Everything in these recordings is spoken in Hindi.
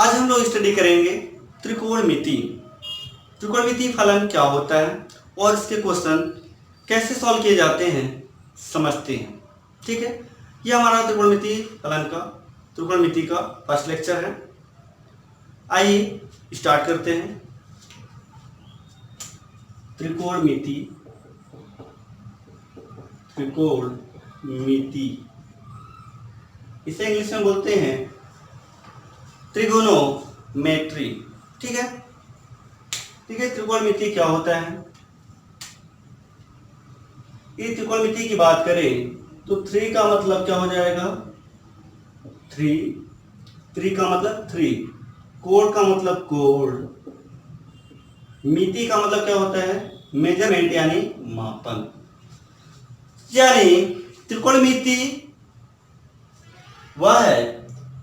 आज हम लोग स्टडी करेंगे त्रिकोणमिति। त्रिकोणमिति फलन क्या होता है और इसके क्वेश्चन कैसे सॉल्व किए जाते हैं समझते हैं। ठीक है, यह हमारा त्रिकोणमिति फलन का त्रिकोणमिति का फर्स्ट लेक्चर है। आइए स्टार्ट करते हैं। त्रिकोणमिति त्रिकोणमिति इसे इंग्लिश में बोलते हैं त्रिगोनोमेट्री। ठीक है, त्रिकोणमिति क्या होता है? ये त्रिकोणमिति की बात करें तो 3 का मतलब क्या हो जाएगा? 3 का मतलब 3, कोण का मतलब कोण, मिति का मतलब क्या होता है? मेजरमेंट यानी मापन। यानी त्रिकोणमिति वह है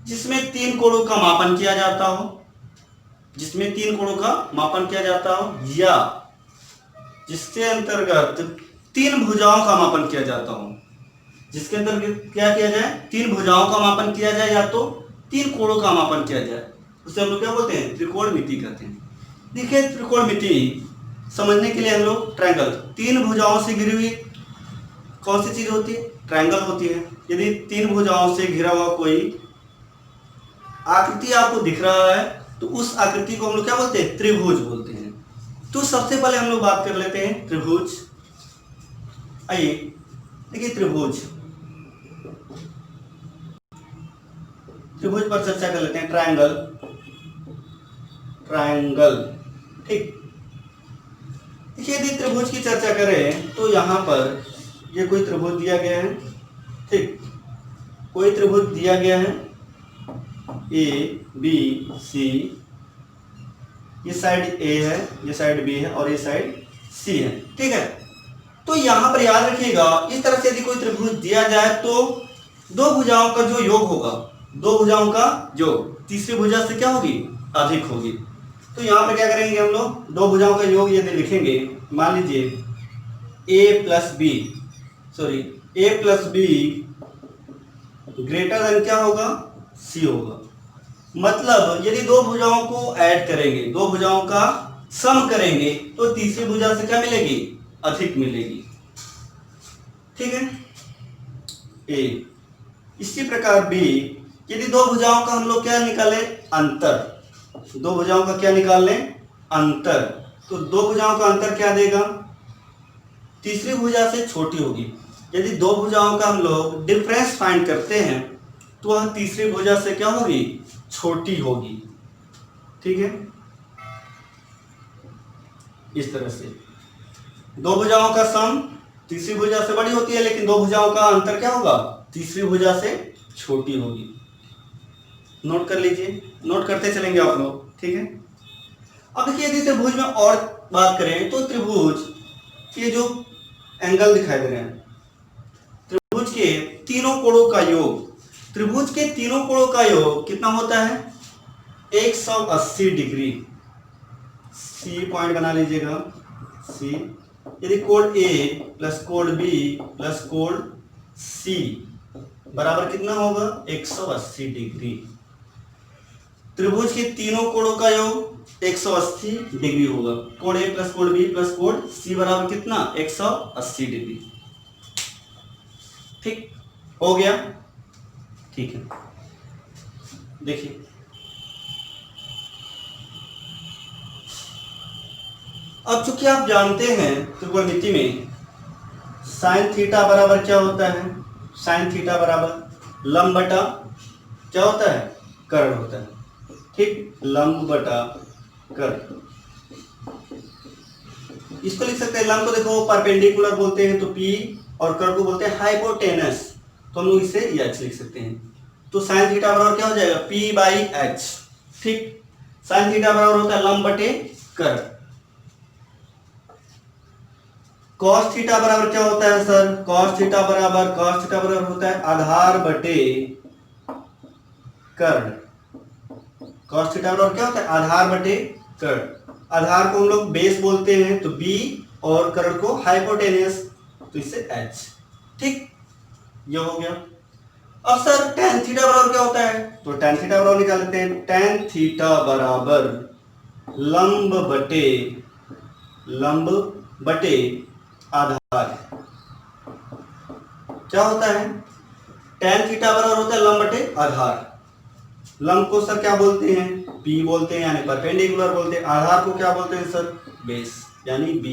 जिसमें 3 कोणों का मापन किया जाता हो, जिसमें 3 कोणों का मापन किया जाता हो, या जिसके अंतर्गत 3 भुजाओं का मापन किया जाता हो। जिसके अंतर्गत क्या किया जाए? 3 भुजाओं का मापन किया जाए या तो 3 कोणों का मापन किया जाए, उसे हम लोग क्या बोलते हैं? त्रिकोणमिति कहते हैं। देखिए, त्रिकोणमिति समझने के लिए हम लोग ट्रायंगल, 3 भुजाओं से घिरी हुई कौन सी चीज होती है? ट्रायंगल होती है। यदि 3 भुजाओं से घिरा हुआ कोई आकृति आपको दिख रहा है तो उस आकृति को हम लोग क्या बोलते हैं? त्रिभुज बोलते हैं। तो सबसे पहले हम लोग बात कर लेते हैं त्रिभुज। आइए देखिए, त्रिभुज पर चर्चा कर लेते हैं। ट्रायंगल, ठीक। देखिए, यदि त्रिभुज की चर्चा करें तो यहाँ पर ये कोई त्रिभुज दिया गया है। ठीक, कोई त्रिभुज दिया गया है ए बी सी, ये साइड ए है, ये साइड बी है और ये साइड सी है। ठीक है, तो यहां पर याद रखिएगा, इस तरह से यदि कोई त्रिभुज दिया जाए तो 2 भुजाओं का जो योग होगा, 2 भुजाओं का योग तीसरी भुजा से क्या होगी? अधिक होगी। तो यहां पर क्या करेंगे हम लोग? 2 भुजाओं का योग यदि लिखेंगे, मान लीजिए a plus be greater than क्या होगा? c होगा। मतलब यदि 2 भुजाओं को ऐड करेंगे, 2 भुजाओं का सम करेंगे तो तीसरी भुजा से क्या मिलेगी? अधिक मिलेगी। ठीक है, ए। इसी प्रकार बी, यदि 2 भुजाओं का हम लोग क्या निकाले? अंतर। 2 भुजाओं का क्या निकाल लें? अंतर। तो 2 भुजाओं का अंतर क्या देगा? तीसरी भुजा से छोटी होगी। यदि 2 भुजाओं का हम लोग डिफरेंस फाइंड करते हैं तो वह तीसरी भुजा से क्या होगी? छोटी होगी। ठीक है, इस तरह से 2 भुजाओं का सम तीसरी भुजा से बड़ी होती है, लेकिन 2 भुजाओं का अंतर क्या होगा? तीसरी भुजा से छोटी होगी। नोट कर लीजिए, नोट करते चलेंगे आप लोग। ठीक है, अब देखिए, यदि त्रिभुज में और बात करें तो त्रिभुज के जो एंगल दिखाई दे रहे हैं, त्रिभुज के तीनों कोणों का योग, त्रिभुज के तीनों कोणों का योग कितना होता है? 180 डिग्री। सी पॉइंट बना लीजिएगा, सी। यदि कोण ए प्लस कोण बी प्लस कोण सी बराबर कितना होगा? 180 डिग्री। त्रिभुज के तीनों कोणों का योग 180 डिग्री होगा। कोण ए प्लस कोण बी प्लस कोण सी बराबर कितना? 180 डिग्री। ठीक हो गया? ठीक है, देखिए, अब चूंकि आप जानते हैं त्रिकोणमिति में साइन थीटा बराबर क्या होता है? साइन थीटा बराबर लंब बटा क्या होता है? कर्ण होता है। ठीक, लंब बटा कर्ण। इसको लिख सकते हैं, लंब को देखो परपेंडिकुलर बोलते हैं तो P, और कर्ण को बोलते हैं हाइपोटेनस, तो हम लोग इसे H लिख सकते हैं। तो साइन थीटा बराबर क्या हो जाएगा? P/H। ठीक, साइन थीटा बराबर होता है लंब बटे कर्ण। कॉस थीटा बराबर क्या होता है सर? कॉस थीटा बराबर होता है आधार बटे कर्ण। कॉस थीटा बराबर क्या होता है? आधार बटे कर्ण। आधार को हम लोग बेस बोलते हैं तो B, और कर्ण को हाइपोटेनस, तो इससे H। ठीक, ये हो गया। अब सर tan थीटा बराबर क्या होता है, तो tan थीटा बराबर निकाल लेते हैं। tan थीटा बराबर लंब बटे आधार। क्या होता है, tan थीटा बराबर होता है लंब बटे आधार। लंब को सर क्या बोलते हैं, P बोलते हैं यानी परपेंडिकुलर बोलते हैं। आधार को क्या बोलते हैं सर, बेस यानी B।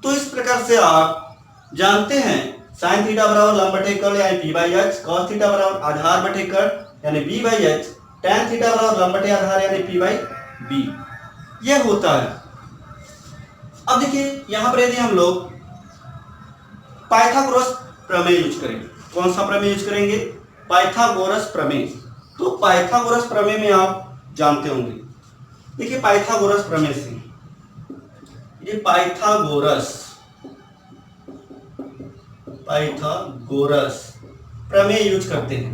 तो इस प्रकार से आप जानते हैं साइन थीटा बराबर लंब बटे कर्ण यानी P by H, cos theta बराबर आधार बटे कर्ण यानी B by H, tan theta बराबर लंब बटे आधार यानी P बाई B। यह होता है। अब देखिए यहां पर यदि हम लोग पाइथागोरस प्रमेय यूज करेंगे, कौन सा प्रमेय यूज करेंगे, पाइथागोरस प्रमेय। तो पाइथागोरस प्रमेय में आप जानते होंगे, देखिए पाइथागोरस प्रमेय से ये पाइथागोरस प्रमेय यूज करते हैं।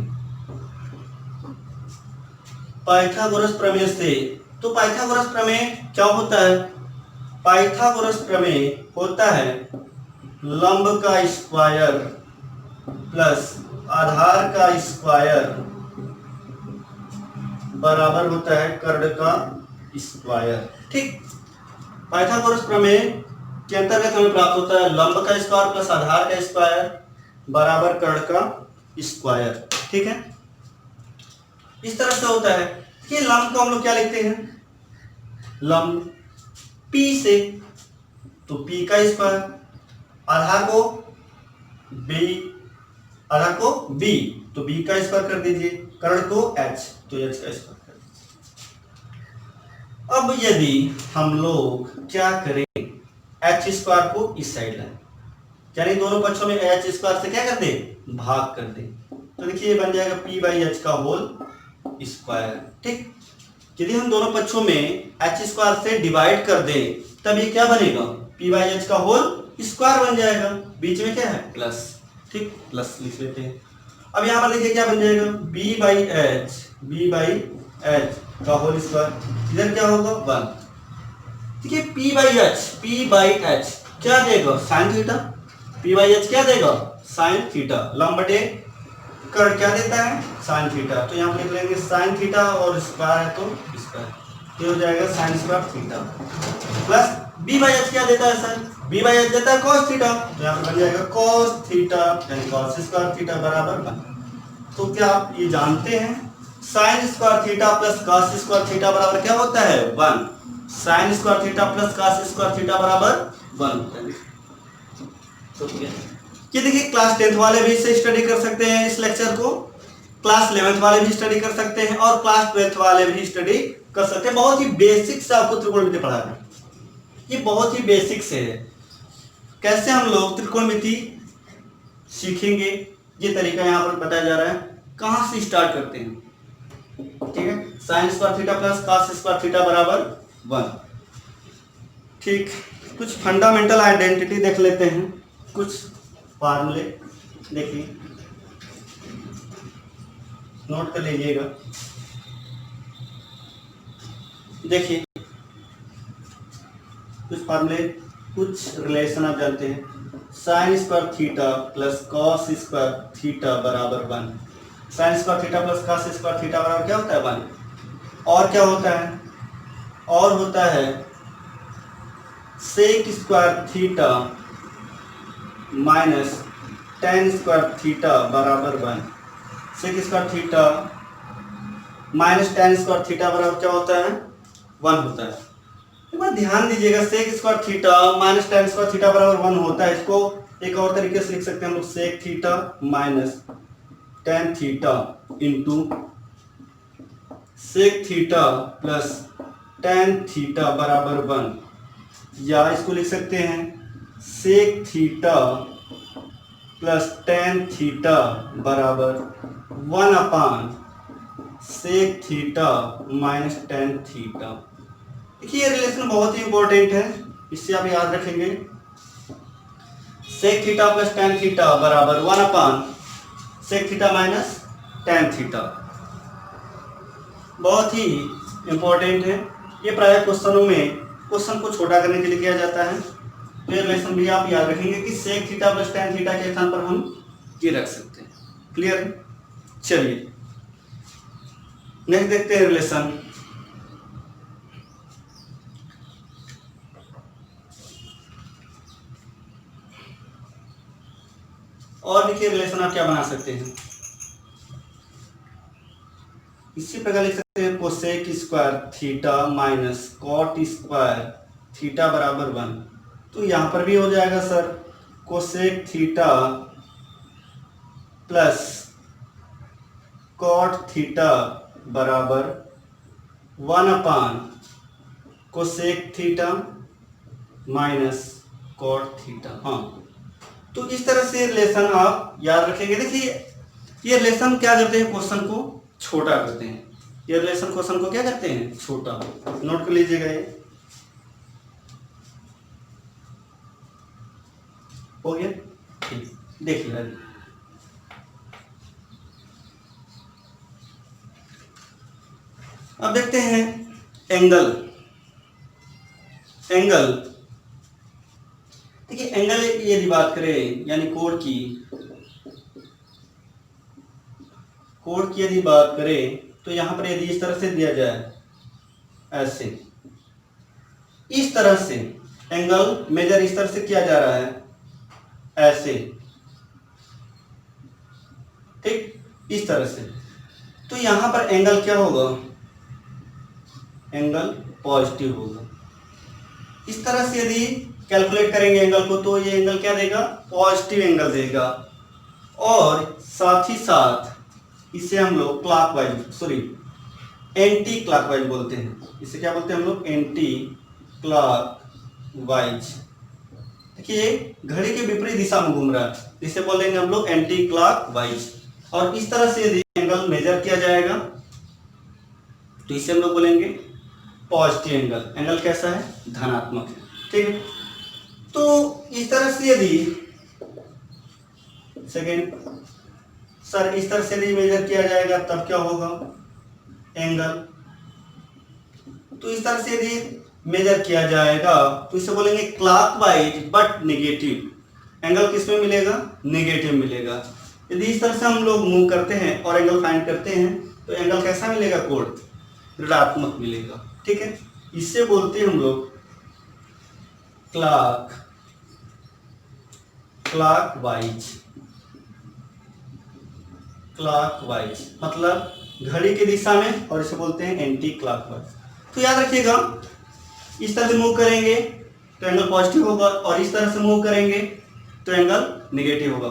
पाइथागोरस प्रमेय से, तो पाइथागोरस प्रमेय क्या होता है, पाइथागोरस प्रमेय होता है लंब का स्क्वायर प्लस आधार का स्क्वायर बराबर होता है कर्ण का स्क्वायर। ठीक, पाइथागोरस प्रमेय के अंतर्गत हमें प्राप्त होता है लंब का स्क्वायर प्लस आधार का स्क्वायर बराबर कर्ण का स्क्वायर। ठीक है, इस तरह से होता है कि लंब को हम लोग क्या लिखते हैं, लंब P से, तो P का स्क्वायर, आधार को B तो B का स्क्वायर कर दीजिए, कर्ण को H तो H का स्क्वायर कर दीजिए। अब यदि हम लोग क्या करें, H स्क्वायर को इस साइड लाएं, यानी दोनों पक्षों में H स्क्वायर से क्या कर दे, भाग कर दे, तो देखिए ये बन जाएगा P बाई H का होल स्क्वायर। ठीक, यदि हम दोनों पक्षों में H स्क्वायर से डिवाइड कर दें तब ये क्या बनेगा, P बाई H का होल स्क्वायर बन जाएगा, बीच में क्या है प्लस। ठीक, प्लस लिख लेते हैं। अब यहाँ पर देखिए क्या बन जाएगा, B बाई H का होल स्क्वायर, इधर क्या होगा 1। देखिए P बाई H क्या देगा, sine theta, P by H क्या देगा, साइन थीटा, लंब बटे कर्ण क्या देता है, साइन थीटा, तो यहाँ पर लिख लेंगे साइन थीटा और स्क्वायर है तो स्क्वायर, ये हो जाएगा sine square theta plus B by H क्या देता है सर, B बाई H देता है cos थीटा, तो यहाँ पर बन जाएगा cos थीटा यानी cos स्क्वायर थीटा बराबर 1। तो क्या आप ये जानते हैं sine square theta plus cos square theta बराबर क्या होता है 1, sine square theta plus cos square theta बराबर 1 होता है। तो ये देखिए क्लास 10th वाले भी इसे स्टडी कर सकते हैं, इस लेक्चर को क्लास 11th वाले भी स्टडी कर सकते हैं और क्लास 12th वाले भी स्टडी कर सकते हैं। बहुत ही बेसिक से आपको त्रिकोणमिति पढ़ा रहे हैं, ये बहुत ही बेसिक से है, कैसे हम लोग त्रिकोणमिति सीखेंगे ये तरीका यहाँ पर बताया जा रहा है, कहाँ से स्टार्ट करते हैं। ठीक है, sine square theta plus cos square theta बराबर 1। ठीक, कुछ फंडामेंटल आइडेंटिटी देख लेते हैं, कुछ फार्मूले देखिए, नोट कर लीजिएगा। देखिए कुछ फार्मूले, कुछ रिलेशन आप जानते हैं, sine square theta plus cos square theta बराबर 1, sine square theta plus cos square theta बराबर क्या होता है 1। और क्या होता है, और होता है sec square theta minus tan square theta बराबर 1, sec square theta minus tan square theta बराबर क्या होता है 1 होता है। एक बार ध्यान दीजिएगा, sec square theta minus tan square theta बराबर 1 होता है, इसको एक और तरीके से लिख सकते हैं हम लोग, sec theta minus tan theta into sec theta plus tan theta बराबर 1, या इसको लिख सकते हैं sec theta plus tan theta बराबर 1 upon sec theta minus tan theta. देखिए ये रिलेशन बहुत ही इंपॉर्टेंट है, इससे आप याद रखेंगे, sec theta plus tan theta बराबर 1 upon sec theta minus tan theta, बहुत ही इंपॉर्टेंट है। ये प्राय क्वेश्चनों में क्वेश्चन को छोटा करने के लिए किया जाता है, तो ये रिलेशन भी आप याद रखेंगे कि sec theta plus tan theta के स्थान पर हम ये रख सकते हैं। क्लियर है? चलिए नेक्स्ट देखते हैं रिलेशन। और देखिए रिलेशन आप क्या बना सकते हैं, इसी प्रकार लिख सकते हैं cosec square theta minus cot square theta बराबर 1। तो यहां पर भी हो जाएगा sir cosec theta plus cot theta बराबर 1 upon cosec theta minus cot theta. हाँ, तो इस तरह से रिलेशन आप याद रखेंगे। देखिए ये रिलेशन क्या करते हैं, क्वेश्चन को छोटा करते हैं। ये रिलेशन क्वेश्चन को क्या करते हैं, छोटा। नोट कर लीजिएगा ये हो गया। ठीक, देखिए अब देखते हैं एंगल। एंगल देखिए एंगल यदि बात करें यानी कोण की यदि बात करें तो यहां पर यदि इस तरह से दिया जाए, ऐसे इस तरह से एंगल मेजर इस तरह से किया जा रहा है, ऐसे, ठीक, इस तरह से। तो यहां पर एंगल क्या होगा, एंगल पॉजिटिव होगा। इस तरह से यदि कैलकुलेट करेंगे एंगल को तो ये एंगल क्या देगा, पॉजिटिव एंगल देगा। और साथ ही साथ इसे हम लोग एंटी क्लॉकवाइज बोलते हैं। इसे क्या बोलते हैं हम लोग, एंटी क्लॉकवाइज। देखिए घड़ी के विपरीत दिशा में घूम रहा है, इसे बोलेंगे हम लोग एंटी क्लॉकवाइज। और इस तरह से यदि एंगल मेजर किया जाएगा तो इसे हम लोग बोलेंगे पॉजिटिव एंगल। एंगल कैसा है, धनात्मक है, ठीक है। तो इस तरह से यदि सेकेंड सर इस तरह से यदि मेजर किया जाएगा तब क्या होगा, एंगल। तो इस तरह से यदि मेजर किया जाएगा तो इसे बोलेंगे क्लॉकवाइज बट नेगेटिव। एंगल किस में मिलेगा, नेगेटिव मिलेगा। यदि इस तरह से हम लोग मूव करते हैं और एंगल फाइंड करते हैं तो एंगल कैसा मिलेगा, कोण ऋणात्मक मिलेगा, ठीक है। इससे बोलते हैं हम लोग क्लॉकवाइज मतलब घड़ी की दिशा में, और इसे बोलते हैं एंटी क्लॉकवाइज। तो याद रखिएगा इस तरह से मूव करेंगे तो एंगल पॉजिटिव होगा, और इस तरह से मूव करेंगे तो एंगल नेगेटिव होगा,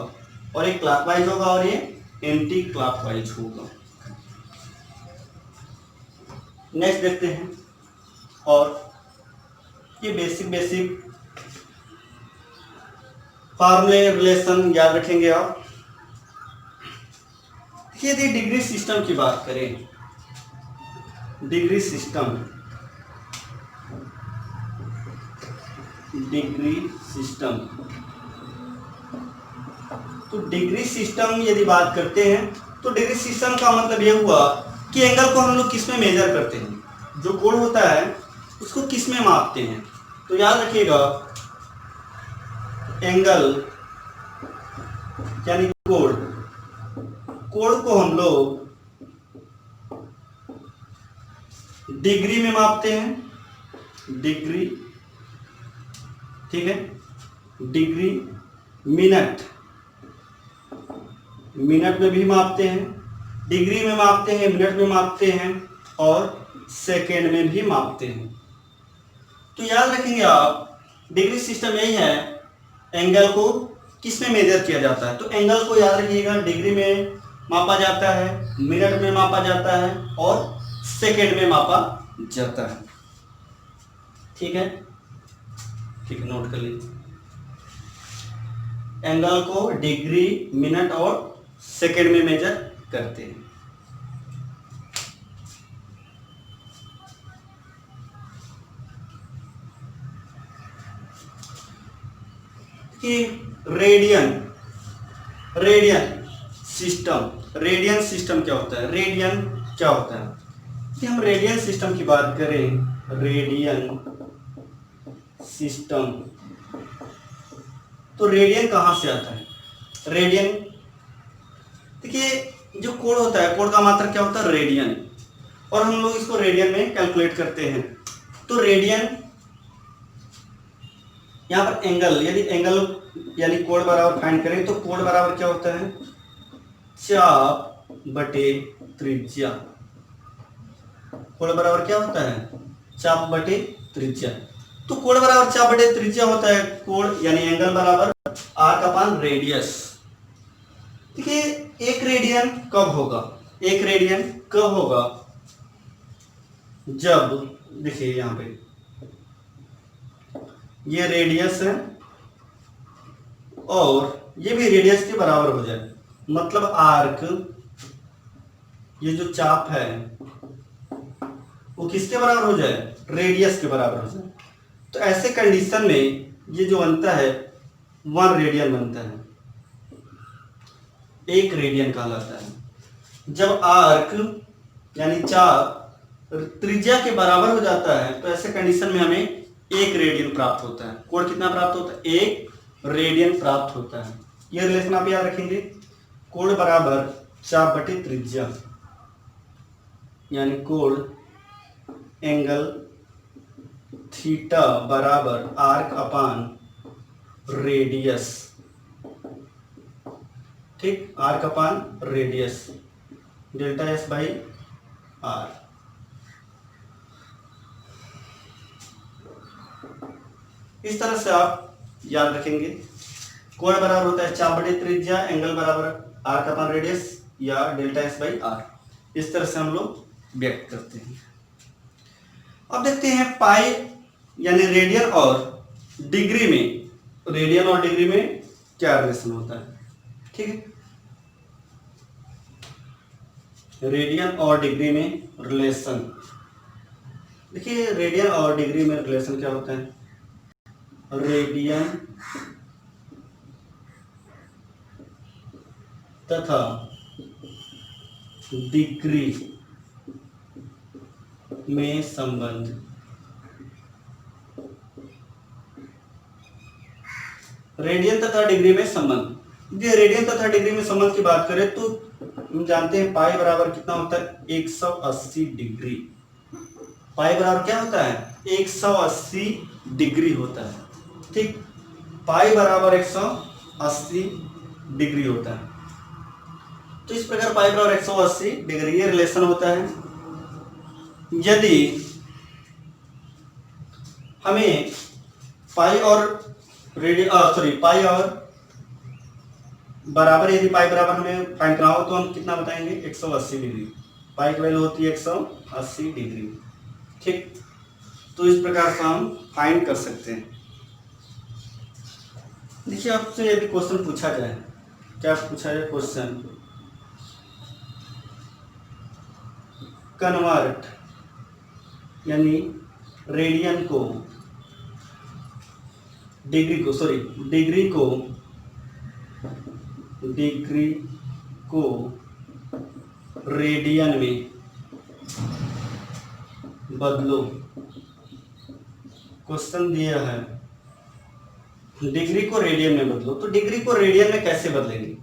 और ये क्लॉकवाइज होगा और ये एंटी क्लॉकवाइज होगा। नेक्स्ट देखते हैं, और ये बेसिक फॉर्मूले रिलेशन याद रखेंगे आप। यदि डिग्री सिस्टम की बात करें, डिग्री सिस्टम तो डिग्री सिस्टम यदि बात करते हैं तो डिग्री सिस्टम का मतलब यह हुआ कि एंगल को हम लोग किस में मेजर करते हैं, जो कोण होता है उसको किस में मापते हैं। तो याद रखिएगा एंगल यानी कोण को हम लोग डिग्री में मापते हैं, डिग्री, ठीक है। डिग्री मिनट में भी मापते हैं, डिग्री में मापते हैं, मिनट में मापते हैं, और सेकेंड में भी मापते हैं। तो याद रखेंगे आप डिग्री सिस्टम यही है, एंगल को किस में मेजर किया जाता है। तो एंगल को याद रखिएगा डिग्री में मापा जाता है, मिनट में मापा जाता है, और सेकेंड में मापा जाता है, ठीक है। ठीक है, नोट कर लीजिए। एंगल को डिग्री, मिनट और सेकेंड में मेजर करते हैं। कि रेडियन सिस्टम क्या होता है, रेडियन क्या होता है। कि हम रेडियन सिस्टम की बात करें, रेडियन सिस्टम, तो रेडियन कहां से आता है, रेडियन देखिए जो कोण होता है, कोण का मात्रक क्या होता है, रेडियन, और हम लोग इसको रेडियन में कैलकुलेट करते हैं। तो रेडियन, यहाँ पर एंगल, यदि एंगल यानी कोण बराबर फाइंड करें तो कोण बराबर क्या होता है, चाप बटे त्रिज्या। कोण बराबर क्या होता है, चाप बटे त्रिज्या। तो कोण बराबर चाप बटे त्रिज्या होता है, कोण यानी एंगल बराबर आर्क अपॉन रेडियस। देखिए एक रेडियन कब होगा, एक रेडियन कब होगा, जब देखिए यहां पे ये रेडियस है और ये भी रेडियस के बराबर हो जाए, मतलब आर्क, ये जो चाप है वो किसके बराबर हो जाए, रेडियस के बराबर हो जाए। तो ऐसे कंडीशन में ये जो बनता है 1 रेडियन बनता है, 1 रेडियन कहलाता है। जब आर्क यानी चाप त्रिज्या के बराबर हो जाता है तो ऐसे कंडीशन में हमें 1 रेडियन प्राप्त होता है। कोण कितना प्राप्त होता है, 1 रेडियन प्राप्त होता है। ये रिलेशन आप याद रखेंगे, कोण बराबर चाप बटे त्रिज्या, यानी कोण एंगल थीटा बराबर आर्क अपान रेडियस, ठीक, arc upon radius delta s by r. इस तरह से आप याद रखेंगे, कोण बराबर होता है चाप बटे त्रिज्या, एंगल बराबर आर्क अपान रेडियस या डेल्टा एस बाई आर। इस तरह से हम लोग व्यक्त करते हैं। अब देखते हैं पाई यानी रेडियन और डिग्री में, रेडियन और डिग्री में क्या रिलेशन होता है, ठीक है। रेडियन और डिग्री में रिलेशन, देखिए रेडियन और डिग्री में रिलेशन क्या होता है, रेडियन तथा डिग्री में संबंध, रेडियन तथा डिग्री में संबंध। ये रेडियन तथा डिग्री में संबंध की बात करें तो हम जानते हैं पाई बराबर कितना होता है, 180 डिग्री। पाई बराबर क्या होता है, 180 डिग्री होता है, ठीक। पाई बराबर 180 डिग्री होता है। तो इस प्रकार पाई बराबर 180 डिग्री ये रिलेशन होता है। यदि हमें पाई और पाई और बराबर, यदि पाई बराबर हमें फाइंड करना हो तो हम कितना बताएंगे, 180 डिग्री। पाई की वैल्यू होती है 180 डिग्री, ठीक। तो इस प्रकार से हम फाइंड कर सकते हैं। देखिए आपसे यदि क्वेश्चन पूछा जाए, क्या पूछा जाए क्वेश्चन, कन्वर्ट यानी रेडियन को डिग्री को रेडियन में बदलो। क्वेश्चन दिया है डिग्री को रेडियन में बदलो, तो डिग्री को रेडियन में कैसे बदलेंगे।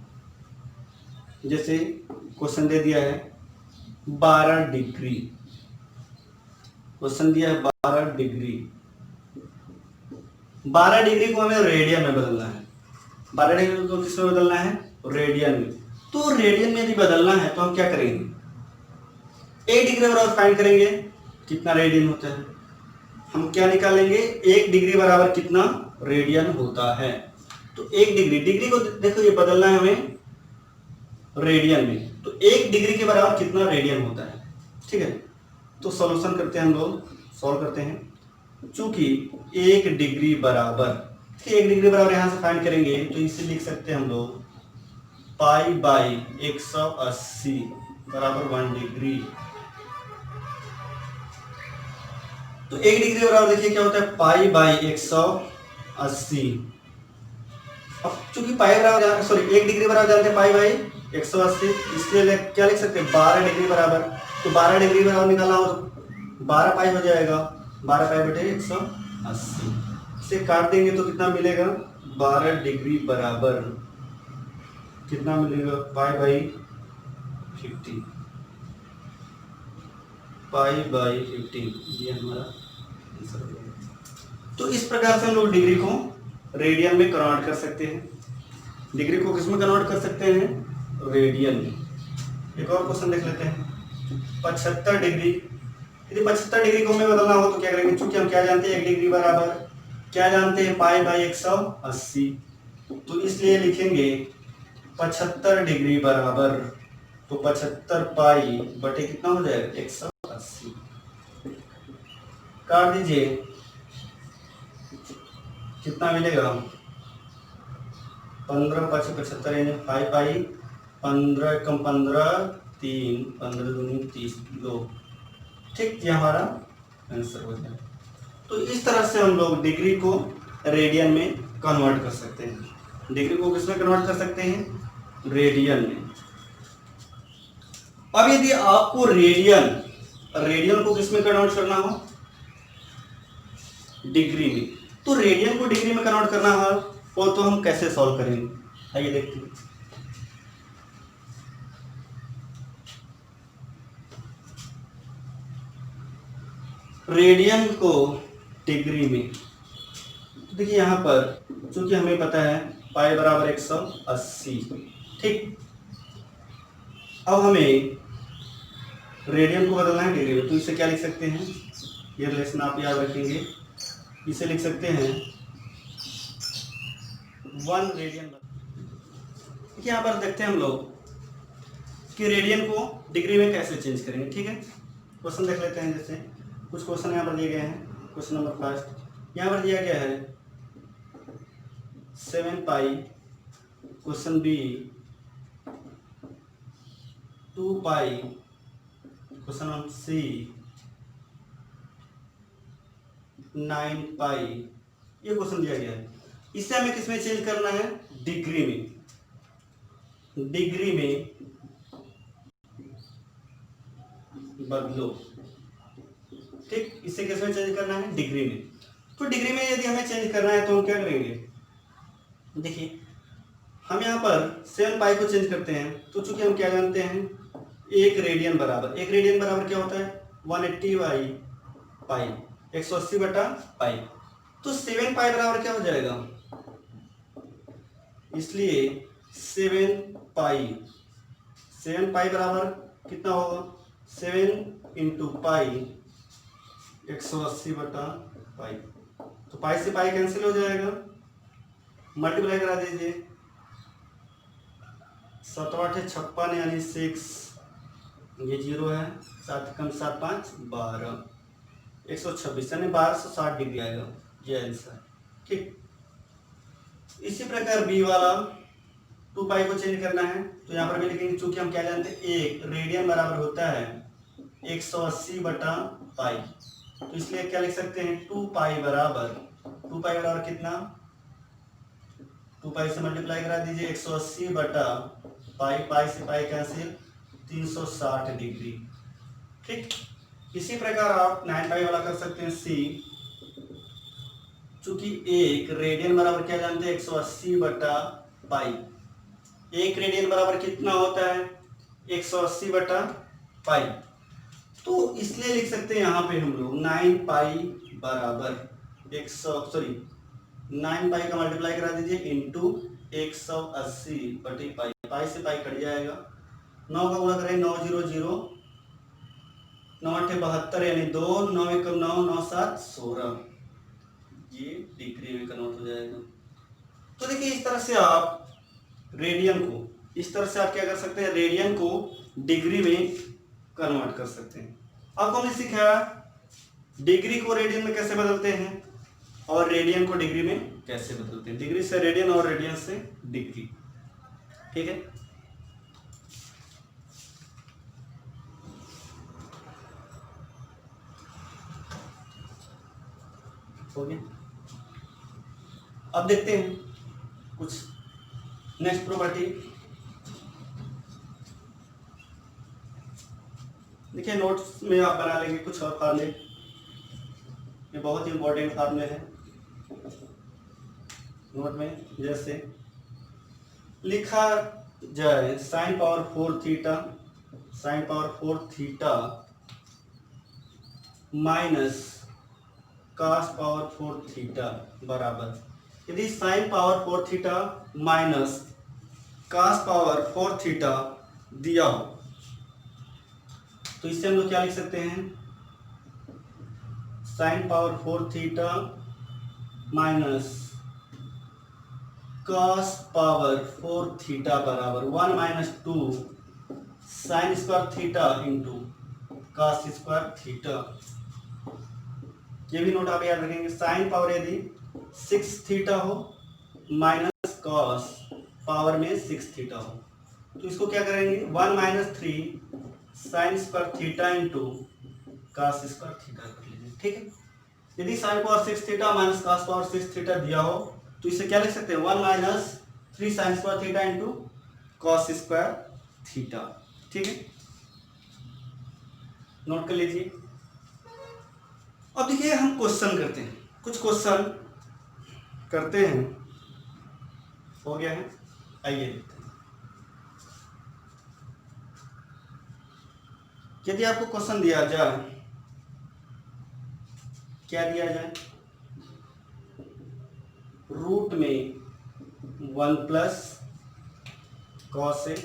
जैसे क्वेश्चन दे दिया है 12 डिग्री, क्वेश्चन दिया है 12 डिग्री, 12 डिग्री को हमें रेडियन में बदलना है। 12 डिग्री को किस में बदलना है, रेडियन में। तो रेडियन में यदि बदलना है तो हम क्या करेंगे, 1 डिग्री बराबर फाइंड करेंगे कितना रेडियन होता है। हम क्या निकालेंगे, 1 डिग्री बराबर कितना रेडियन होता है। तो 1 डिग्री को देखो ये बदलना है हमें रेडियन में, तो 1 डिग्री के बराबर कितना रेडियन होता है, ठीक है। तो सॉल्यूशन करते हैं, हम लोग सॉल्व करते हैं। चूंकि 1 डिग्री बराबर, 1 डिग्री बराबर यहां से फाइंड करेंगे तो इसे लिख सकते हैं हम लोग पाई बाई 180 बराबर 1 डिग्री। तो 1 डिग्री बराबर देखिए क्या होता है, पाई बाई 180। अब चूंकि पाई बराबर 1 डिग्री बराबर जानते हैं पाई बाई 180, इसलिए क्या लिख सकते हैं 12 डिग्री बराबर। तो 12 डिग्री बराबर निकालना हो तो 12 पाई हो जाएगा, 12 पाई बटे 180 इसे काट देंगे तो कितना मिलेगा, 12 डिग्री बराबर कितना मिलेगा, पाई बाई 50 पाई बाई 15, ये हमारा आंसर हो जाएगा। तो इस प्रकार से हम लोग डिग्री को रेडियन में कन्वर्ट कर सकते हैं। डिग्री को किस में कन्वर्ट कर सकते हैं? रेडियन में। एक और क्वेश्चन देख लेते हैं। 75 डिग्री, यदि 75 डिग्री को हमें बदलना हो तो क्या करेंगे? चूंकि हम क्या जानते हैं, 1 डिग्री बराबर क्या जानते हैं? Pi by 180। तो इसलिए लिखेंगे 75 डिग्री बराबर, तो 75 पाई बटे कितना हो जाएगा? 180। काट दीजिए, कितना मिलेगा? 15 5 75 यानी 5 पाई, 15 कम 15 3, 15 दूनी 30 2। ठीक, ये हमारा आंसर हो जाए। तो इस तरह से हम लोग डिग्री को रेडियन में कन्वर्ट कर सकते हैं। डिग्री को किस में कन्वर्ट कर सकते हैं? रेडियन में। अब यदि आपको रेडियन को किस में कन्वर्ट करना हो? डिग्री में। तो रेडियन को डिग्री में कन्वर्ट करना हो वो तो हम कैसे सॉल्व करेंगे? आइए देखते हैं। रेडियन को डिग्री में, तो देखिए यहाँ पर चूंकि हमें पता है पाई बराबर 180, ठीक। अब हमें रेडियन को बदलना है डिग्री में, तो इसे क्या लिख सकते हैं? ये रिलेशन आप याद रखेंगे, इसे लिख सकते हैं 1 रेडियन। यहाँ पर देखते हैं हम लोग कि रेडियन को डिग्री में कैसे चेंज करेंगे, ठीक है। क्वेश्चन देख लेते हैं। जैसे कुछ क्वेश्चन यहाँ पर दिए गए हैं। क्वेश्चन नंबर फर्स्ट यहाँ पर दिया गया है 7 पाई, क्वेश्चन बी 2 पाई, क्वेश्चन नंबर सी 9 पाई, ये क्वेश्चन दिया गया है। इसे हमें किसमें चेंज करना है? डिग्री में। डिग्री में बदलो, ठीक। इसे किसमें चेंज करना है? डिग्री में। तो डिग्री में यदि हमें चेंज करना है तो हम क्या करेंगे? देखिए हम यहाँ पर 7 पाई को चेंज करते हैं, तो चूंकि हम क्या जानते हैं? 1 रेडियन बराबर, 1 रेडियन बराबर क्या होता है? 180 बाई पाई, 180 बटा पाई। तो 7 पाई बराबर क्या हो जाएगा? इसलिए 7 पाई बराबर कितना होगा? 7 इंटू पाई 180 बटा पाई। तो पाई से पाई कैंसिल हो जाएगा, मल्टीप्लाई करा दीजिए। 7 8 56 यानी 6, ये 0 है, 7 कम 7 5 12, 126 यानी 1260 डिग्री आएगा, ये आंसर, ठीक। इसी प्रकार बी वाला 2 पाई को चेंज करना है, तो यहाँ पर भी लिखेंगे, चूंकि हम क्या जानते हैं 1 रेडियन बराबर होता है 180 बटा पाई, तो इसलिए क्या लिख सकते हैं? 2 पाई बराबर कितना? 2 पाई से मल्टीप्लाई करा दीजिए, 180 बटा पाई, पाई से पाई कैंसिल, 360 डिग्री, ठीक। इसी प्रकार आप 9 पाई वाला कर सकते हैं सी, चूंकि 1 रेडियन बराबर क्या जानते हैं? 180 बटा पाई। 1 रेडियन बराबर कितना होता है? 180 बटा पाई। तो इसलिए लिख सकते हैं यहाँ पे हम लोग 9 पाई बराबर 9 पाई का मल्टीप्लाई करा दीजिए इंटू 180 बटे पाई, पाई से पाई कट जाएगा, 9 का गुणा करें 9 0 0, 9 8 72 यानी 2, 9 1 9, 9 7 16, ये डिग्री में कन्वर्ट हो जाएगा। तो देखिए इस तरह से आप क्या कर सकते हैं? रेडियन को डिग्री में कन्वर्ट कर सकते हैं। अब हमने सीखा डिग्री को रेडियन में कैसे बदलते हैं और रेडियन को डिग्री में कैसे बदलते हैं, डिग्री से रेडियन और रेडियन से डिग्री, ठीक है। हो गया। अब देखते हैं कुछ नेक्स्ट प्रॉपर्टी। देखिए नोट्स में आप बना लेंगे कुछ और फार्मूले, ये बहुत ही इंपॉर्टेंट फार्मूले हैं नोट में। जैसे लिखा जाए sin power 4 theta sine power 4 theta minus cos power 4 theta बराबर, यदि sine power 4 theta minus cos power 4 theta दिया हो तो इससे हम लोग क्या लिख सकते हैं, sign power 4 theta minus cos power 4 theta बराबर 1 minus 2 sine square theta into cos square theta. ये भी नोट आप याद रखेंगे, साइन पावर यदि 6 थीटा हो माइनस cos पावर में 6 थीटा हो तो इसको क्या करेंगे 1 minus 3 sine square theta into cos square theta कर लीजिए, ठीक है। यदि sine power 6 theta minus cos power 6 theta दिया हो तो इसे क्या लिख सकते हैं 1 minus 3 sine square theta into cos square theta, ठीक है, नोट कर लीजिए। अब देखिए हम क्वेश्चन करते हैं, कुछ क्वेश्चन करते हैं, हो गया है, आइए देखते हैं। यदि आपको क्वेश्चन दिया जाए, क्या दिया जाए, रूट में 1 plus cos a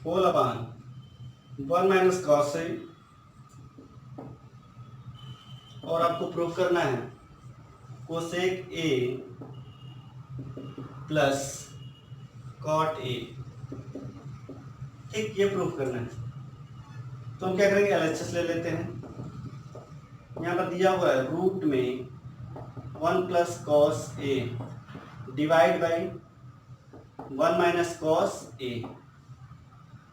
whole upon 1 minus cos a, और आपको प्रूव करना है cosec a plus cot a, ठीक, ये प्रूव करना है। तो हम क्या करेंगे एलएचएस ले लेते हैं। यहाँ पर दिया हुआ है रूट में 1 plus cos A divide by 1 minus cos A,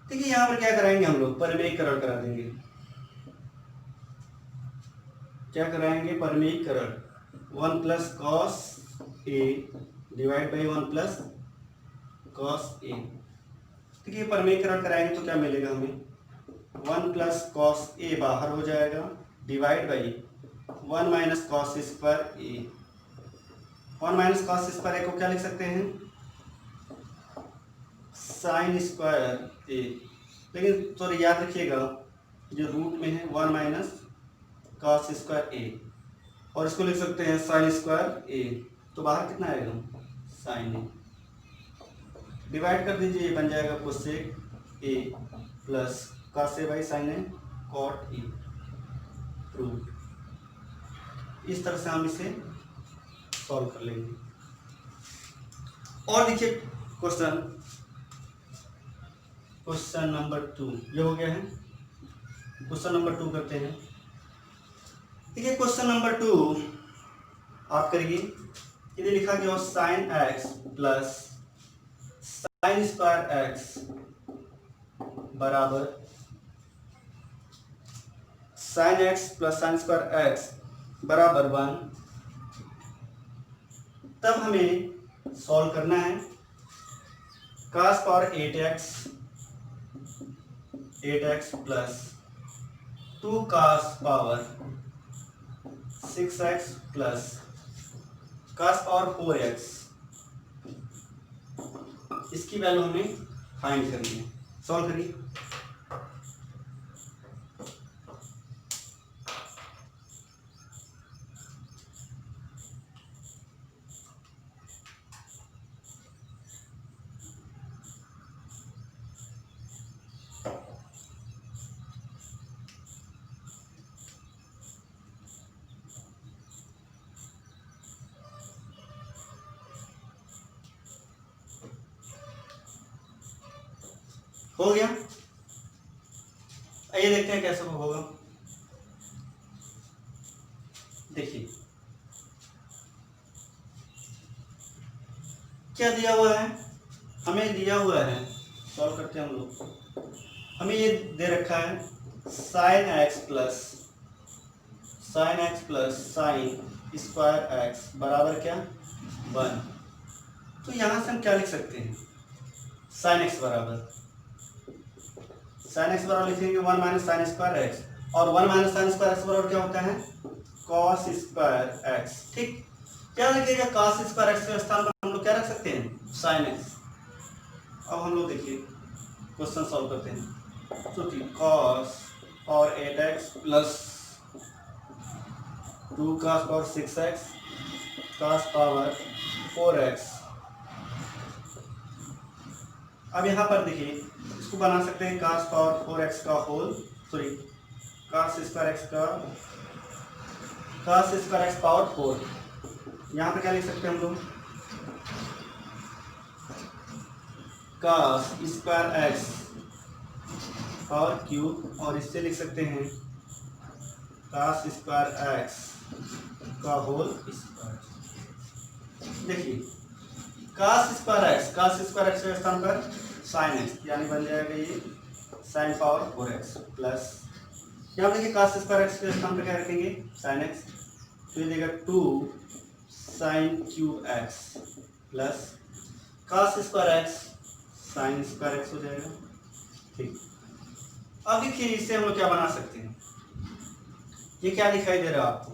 ठीक है। यहाँ पर क्या कराएंगे हम लोग परिमेयीकरण करा देंगे, क्या कराएंगे परिमेयीकरण 1 plus cos A divide by 1 plus cos A, ठीक है। परिमेयीकरण कराएंगे तो क्या मिलेगा हमें 1 प्लस कॉस ए बाहर हो जाएगा divide by 1 minus cos square A. 1 minus cos square A को क्या लिख सकते हैं साइन स्क्वायर ए, लेकिन सॉरी याद रखिएगा जो रूट में है 1 माइनस कॉस स्क्वायर ए, और इसको लिख सकते हैं साइन स्क्वायर ए, तो बाहर कितना आएगा साइन ए, डिवाइड कर दीजिए, ये बन जाएगा cosec a plus cos a by sine a cot a, root. इस तरह से हम इसे सॉल्व कर लेंगे। और देखिए क्वेश्चन नंबर 2 ये हो गया है। क्वेश्चन नंबर 2 करते हैं। देखिए क्वेश्चन नंबर 2 आप करिए, यदि लिखा गया हो sine x plus sine square x बराबर sine x plus sine square x बराबर 1, तब हमें सॉल्व करना है cos power 8x plus 2 cos power 6x plus cos power 4x, इसकी वैल्यू हमें फाइंड करनी है। सॉल्व करिए। हो गया, आइए देखते हैं कैसे होगा। देखिए क्या दिया हुआ है, हमें दिया हुआ है, सॉल्व करते हैं हम लोग। हमें ये दे रखा है sign x plus sine square x बराबर क्या 1। तो यहां से हम क्या लिख सकते हैं साइन एक्स बराबर लिखेंगे 1 माइनस साइन स्क्वायर एक्स, और 1 माइनस साइन स्क्वायर एक्स बराबर क्या होता है कॉस स्क्वायर एक्स, ठीक। क्या लिखिएगा कॉस स्क्वायर एक्स के स्थान पर हम लोग क्या रख सकते हैं साइन एक्स। अब हम लोग देखिए क्वेश्चन सॉल्व करते हैं। तो cos power 8x plus 2 cos power 6x cos power 4x। अब यहाँ पर देखिए इसको बना सकते हैं cos पावर 4x का whole cos square x power 4। यहाँ पर क्या लिख सकते हैं हम लोग cos square x power cube, और इससे लिख सकते हैं cos स्क्वायर x का होल स्क्वायर। देखिए cos स्क्वायर x के स्थान पर sin x, यानी बन जाएगा ये sin पावर 4x प्लस, यहाँ देखिए cos स्क्वायर x के स्थान पर क्या रखेंगे sin x, तो ये देगा 2 sin cube x plus cos square x sin square x हो जाएगा। ठीक, अब देखिए इससे हम लोग क्या बना सकते हैं। ये क्या दिखाई दे रहा है आपको,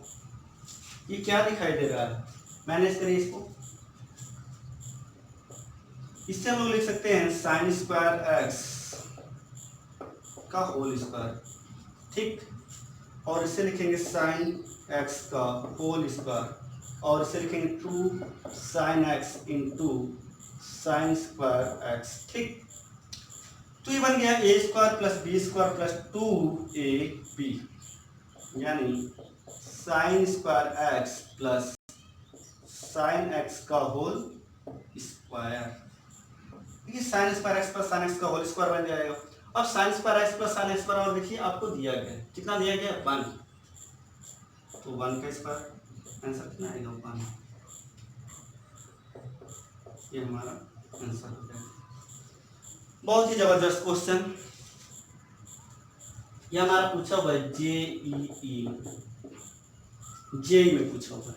ये क्या दिखाई दे रहा है, मैनेज करिए इसको। इससे हम लोग लिख सकते हैं sin स्क्वायर x का होल स्क्वायर, ठीक, और इससे लिखेंगे sin x का होल स्क्वायर, और इससे लिखेंगे 2 sin x into sin square x। ठीक, तो ये बन गया a square plus b square plus 2ab, यानी sin square x plus sin x का होल स्क्वायर। देखिए sin square x plus sin x का होल स्क्वायर बन जाएगा। अब sin square x plus sin x बराबर देखिए आपको दिया गया है, कितना दिया गया 1, तो 1 का स्क्वायर आंसर कितना आएगा 1, ये हमारा आंसर हो जाएगा। बहुत ही जबरदस्त क्वेश्चन, ये हमारा पूछा हुआ है जेईई में पूछा हुआ है।